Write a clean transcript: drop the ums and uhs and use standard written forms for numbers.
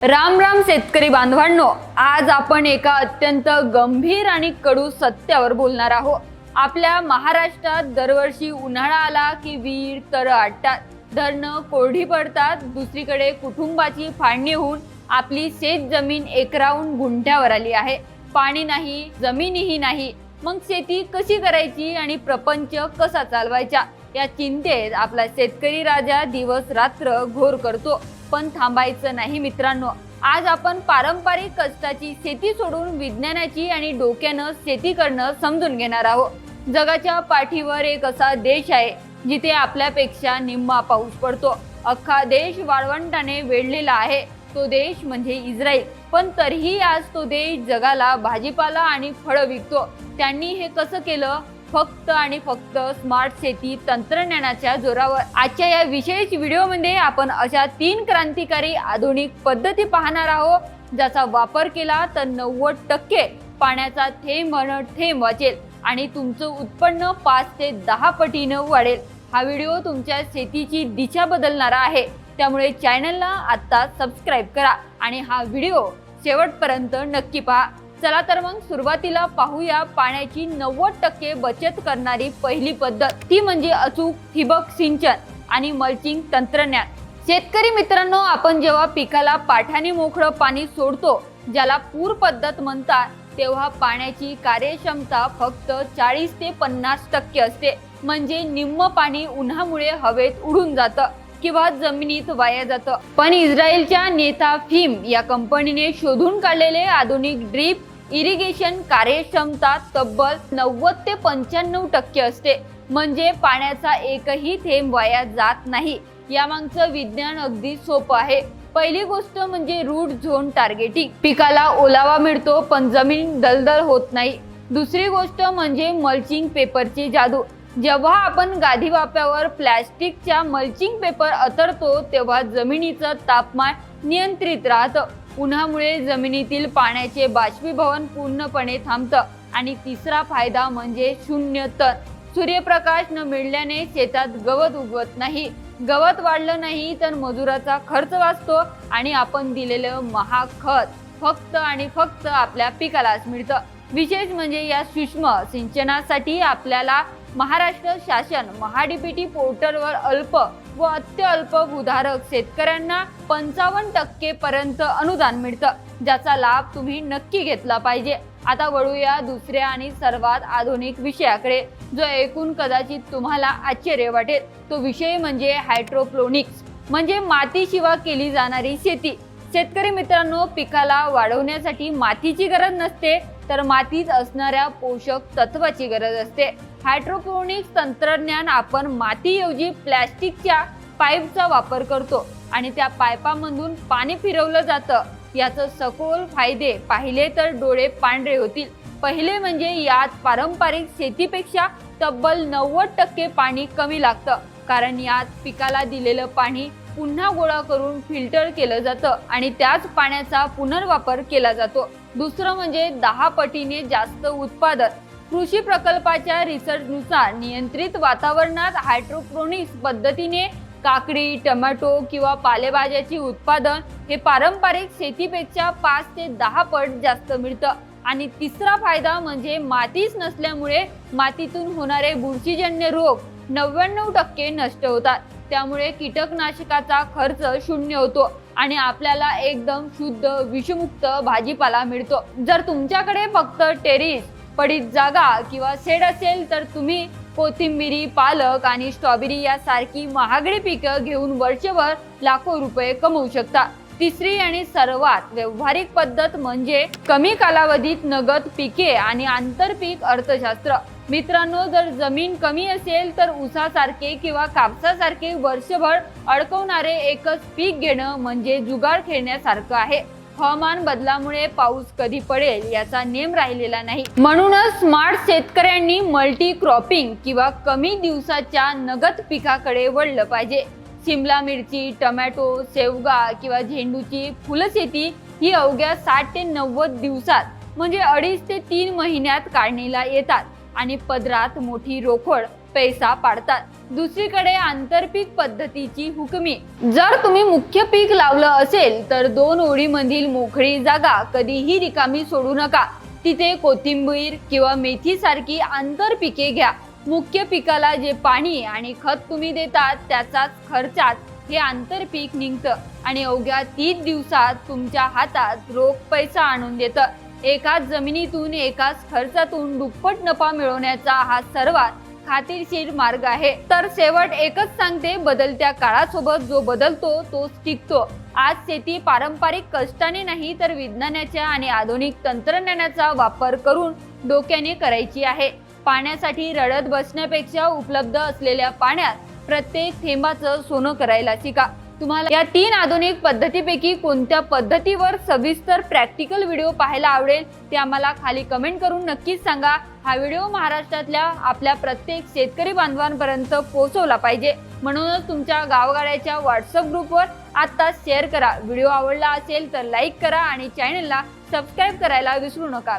राम राम शेतकरी बांधवांनो, आज आपण एका अत्यंत गंभीर आणि कडू सत्यावर बोलणार आहोत। आपल्या महाराष्ट्रात दरवर्षी उन्हाळा आला की विहीर तर आटतात, धरणं कोरडी पडतात। दुसरीकडे कुटुंबाची फाळणी होऊन आपली शेत जमीन एकराहून गुंठ्यावर आली आहे। पाणी नाही, जमीनही नाही, मग शेती कशी करायची आणि प्रपंच कसा चालवायचा या चिंतेत आपला शेतकरी राजा दिवस रात्र घोर करतो। पण थांबायचं नाही मित्रांनो, आज आपण पारंपरिक कष्टाची शेती सोडून विज्ञानाची आणि डोक्यानं शेती करणं समजून घेणार आहोत। जगाच्या पाठीवर एक असा देश आहे जिथे आपल्यापेक्षा निम्मा पाऊस पडतो। अख्खा देश वाळवंटाने वेढलेला आहे, तो देश म्हणजे इस्रायल। पण तरीही आज तो देश जगाला भाजीपाला आणि फळं विकतो। त्यांनी हे कसं केलं? फक्त आणि फक्त स्मार्ट शेती तंत्रज्ञानाच्या जोरावर। आजच्या या विशेष व्हिडिओमध्ये आपण अशा 3 क्रांतिकारी आधुनिक पद्धती पाहणार आहोत, ज्याचा वापर केला तर 90% पाण्याचा थेंब वाचेल आणि तुमचं उत्पन्न 5 ते 10 पटीनं वाढेल। हा व्हिडिओ तुमच्या शेतीची दिशा बदलणारा आहे, त्यामुळे चॅनलला आता सबस्क्राइब करा आणि हा व्हिडिओ शेवटपर्यंत नक्की पहा। चला तर मग सुरुवातीला पाहूया पाण्याची 90% बचत करणारी पहिली पद्धत, ती म्हणजे अचूक ठिबक सिंचन आणि मल्चिंग तंत्रज्ञान। शेतकरी मित्रांनो, आपण जेव्हा पिकाला पाठाने मोकळं पाणी सोडतो, ज्याला पूर पद्धत म्हणतात, तेव्हा पाण्याची कार्यक्षमता फक्त 40 ते 50% असते। म्हणजे निम्म पाणी उन्हामुळे हवेत उडून जातं किंवा जमिनीत वाया जातं। पण इस्रायलच्या नेताफिम या कंपनीने शोधून काढलेले आधुनिक ड्रीप इरिगेशन कार्यक्षमता तब्बल 90 ते 95% असते। म्हणजे पाण्याचा एकही थेंब वाया जात नाही। यामागचं विज्ञान अगदी सोपं आहे। पहिली गोष्ट म्हणजे रूट झोन टार्गेटिंग, पिकाला ओलावा मिळतो पण जमीन दलदल होत नाही। दुसरी गोष्ट म्हणजे मल्चिंग पेपरची जादू। जेव्हा आपण गादी वाफ्यावर प्लॅस्टिकच्या मल्चिंग पेपर अंतरतो, तेव्हा जमिनीचं तापमान नियंत्रित राहतं। उन्हामुळे जमिनीतील पाण्याचे बाष्पीभवन पूर्णपणे थांबतं। आणि तिसरा फायदा म्हणजे 0 तण। सूर्यप्रकाश न मिळाल्याने शेतात गवत उगवत नाही। गवत वाढलं नाही तर मजुराचा खर्च वाचतो आणि आपण दिलेलं महाग खत फक्त आणि फक्त आपल्या पिकालाच मिळतं। विशेष म्हणजे या सूक्ष्म सिंचनासाठी आपल्याला महाराष्ट्र शासन महाडीबीटी पोर्टलवर अल्प व अत्यल्प भूधारक शेतकऱ्यांना 55% पर्यंत अनुदान मिळतं, ज्याचा लाभ तुम्ही नक्की घेतला पाहिजे। आता वळूया दुसऱ्या आणि सर्वात आधुनिक विषयाकडे, जो ऐकून कदाचित तुम्हाला आश्चर्य वाटेल। तो विषय म्हणजे हायड्रोपोनिक्स, म्हणजे मातीशिवाय केली जाणारी शेती। शेतकरी मित्रांनो, पिकाला वाढवण्यासाठी मातीची गरज नसते, तर मातीत असणाऱ्या पोषक तत्वाची गरज असते। हायड्रोपोनिक्स तंत्रज्ञान आपण मातीऐवजी प्लॅस्टिकच्या पाईपचा वापर करतो आणि त्या पाईपामधून पाणी फिरवलं जातं। याचं सखोल फायदे पाहिले तर डोळे पांढरे होतील। पहिले म्हणजे यात पारंपरिक शेतीपेक्षा तब्बल 90% पाणी कमी लागतं, कारण यात पिकाला दिलेलं पाणी पुन्हा गोळा करून फिल्टर केलं जातं आणि त्याच पाण्याचा पुनर्वापर केला जातो। दुसरं म्हणजे 10 पटीने जास्त उत्पादन। कृषी प्रकल्पाच्या रिसर्चनुसार नियंत्रित वातावरणात हायड्रोपोनिक्स पद्धतीने काकडी, टोमॅटो किंवा पालेभाज्याचे उत्पादन हे पारंपरिक शेतीपेक्षा 5 ते 10 पट जास्त मिळतं। आणि तिसरा फायदा म्हणजे मातीच नसल्यामुळे मातीतून होणारे बुरशीजन्य रोग 99% नष्ट होतात। त्यामुळे कीटकनाशकाचा खर्च 0 होतो आणि आपल्याला एकदम शुद्ध विषमुक्त भाजीपाला मिळतो। जर तुमच्याकडे फक्त टेरेस, पडीत जागा किंवा शेड असेल, तर तुम्ही कोथिंबिरी, पालक आणि स्ट्रॉबेरी यासारखी महागडी पिकं घेऊन वर्षभर लाखो रुपये कमवू शकता। तिसरी आणि सर्वात व्यावहारिक पद्धत म्हणजे कमी कालावधीत नगद पिके आणि आंतरपीक अर्थशास्त्र। मित्रांनो, जर जमीन कमी असेल तर ऊसासारखे किंवा कापसासारखे वर्षभर अडकवणारे एकच पीक घेणं म्हणजे जुगार खेळण्यासारखं आहे। हवामान बदलामुळे पाऊस कधी पडेल याचा नेम राहिलेला नाही। म्हणूनच स्मार्ट शेतकऱ्यांनी मल्टी क्रॉपिंग किंवा कमी दिवसाच्या नगद पिकाकडे वळलं पाहिजे। शिमला मिरची, टोमॅटो, शेवगा किंवा झेंडूची फुलशेती ही अवघ्या 60 ते 90 दिवसात म्हणजे 2.5 ते 3 महिन्यात काढणीला येतात आणि पदरात मोठी रोकड पैसा पाडतात। दुसरीकडे आंतरपीक पद्धतीची हुकमी. जर तुम्ही मुख्य पीक लावलं असेल तर 2 ओळीमधील मोकळी जागा कधीही रिकामी सोडू नका. तिथे कोथिंबीर किंवा मेथी सारखी आंतरपिके घ्या. मुख्य पिकाला जे पाणी आणि खत तुम्ही देतात त्याचाच खर्चात हे आंतरपीक निघतं आणि अवघ्या 30 दिवसात तुमच्या हातात रोख पैसा आणून देतं. एकाच जमिनीतून एकाच खर्चातून दुप्पट नफा मिळवण्याचा हा सर्वात खात्रीशीर मार्ग आहे. तर शेवट एकच सांगते, बदलत्या काळासोबत जो बदलतो तोच टिकतो. आज शेती पारंपरिक कष्टाने नाही तर विज्ञानाच्या आणि आधुनिक तंत्रज्ञानाचा वापर करून डोक्याने करायची आहे. पाण्यासाठी रडत बसण्यापेक्षा उपलब्ध असलेल्या पाण्यात प्रत्येक थेंबाचं सोनं करायला शिका. तुम्हाला या 3 आधुनिक पद्धतीपैकी कोणत्या पद्धतीवर सविस्तर प्रॅक्टिकल व्हिडिओ पाहायला आवडेल ते आम्हाला खाली कमेंट करून नक्कीच सांगा. हा व्हिडिओ महाराष्ट्रातल्या आपल्या प्रत्येक शेतकरी बांधवांपर्यंत पोहोचवला पाहिजे. म्हणूनच तुमच्या गावगाड्याच्या व्हॉट्सअप ग्रुपवर आता शेअर करा. व्हिडिओ आवडला असेल तर लाईक करा आणि चॅनलला सबस्क्राईब करायला विसरू नका.